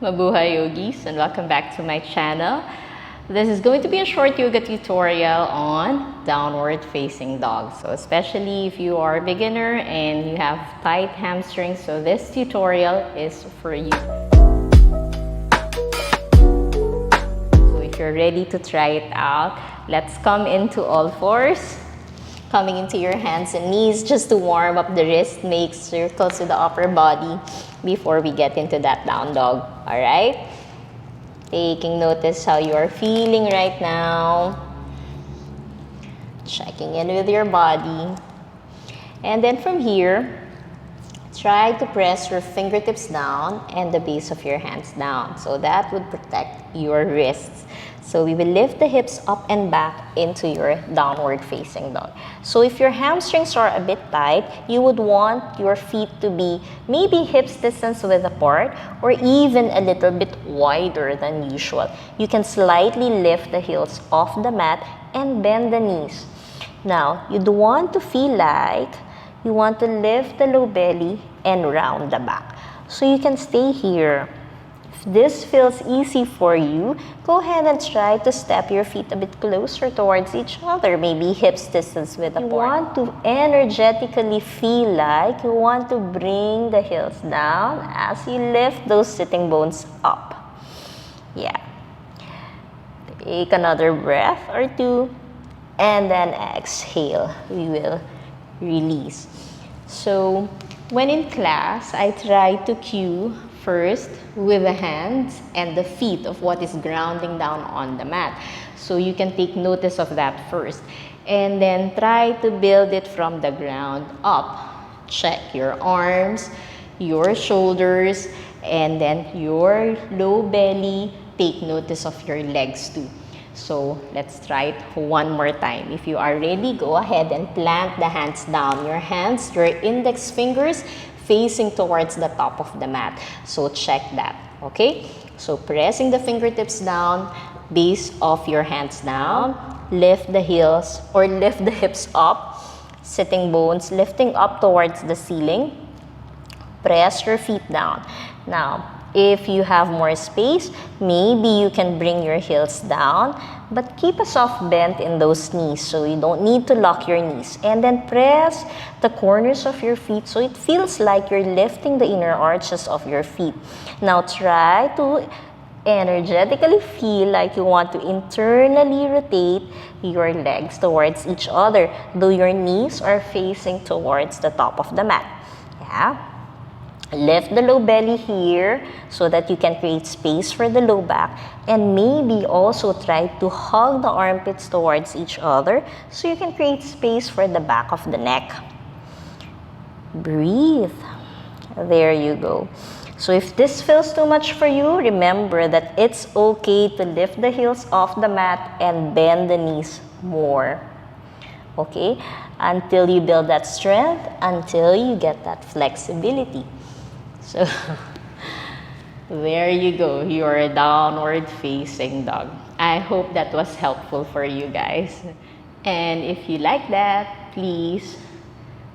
Mabuhay yogis, and welcome back to my channel. This is going to be a short yoga tutorial on downward facing dog. So especially if you are a beginner and you have tight hamstrings, so this tutorial is for you. So if you're ready to try it out, let's come into all fours. Coming into your hands and knees just to warm up the wrist, make circles with the upper body before we get into that down dog. All right? Taking notice how you are feeling right now. Checking in with your body. And then from here, try to press your fingertips down and the base of your hands down. So that would protect your wrists. So we will lift the hips up and back into your downward facing dog. So if your hamstrings are a bit tight, you would want your feet to be maybe hips distance width apart or even a little bit wider than usual. You can slightly lift the heels off the mat and bend the knees. Now, you'd want to feel like you want to lift the low belly and round the back. So you can stay here. If this feels easy for you, go ahead and try to step your feet a bit closer towards each other, maybe hips distance width apart. You want to energetically feel like you want to bring the heels down as you lift those sitting bones up. Yeah. Take another breath or two, and then exhale. We will release. So, when in class, I try to cue first with the hands and the feet of what is grounding down on the mat. So you can take notice of that first. And then try to build it from the ground up. Check your arms, your shoulders, and then your low belly. Take notice of your legs too. So let's try it one more time. If you are ready, go ahead and plant the hands down. Your hands, your index fingers, facing towards the top of the mat. So check that, okay? So pressing the fingertips down, base of your hands down, lift the heels or lift the hips up, sitting bones lifting up towards the ceiling. Press your feet down. Now, if you have more space, maybe you can bring your heels down, but keep a soft bend in those knees so you don't need to lock your knees. And then press the corners of your feet so it feels like you're lifting the inner arches of your feet. Now try to energetically feel like you want to internally rotate your legs towards each other, though your knees are facing towards the top of the mat. Yeah. Lift the low belly here so that you can create space for the low back, and maybe also try to hug the armpits towards each other so you can create space for the back of the neck. Breathe. There you go. So if this feels too much for you, remember that it's okay to lift the heels off the mat and bend the knees more. Okay? Until you build that strength, until you get that flexibility. So, there you go, your downward facing dog. I hope that was helpful for you guys. And if you like that, please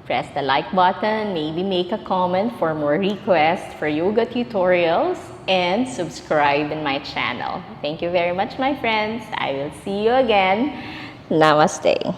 press the like button, maybe make a comment for more requests for yoga tutorials, and subscribe in my channel. Thank you very much, my friends. I will see you again. Namaste.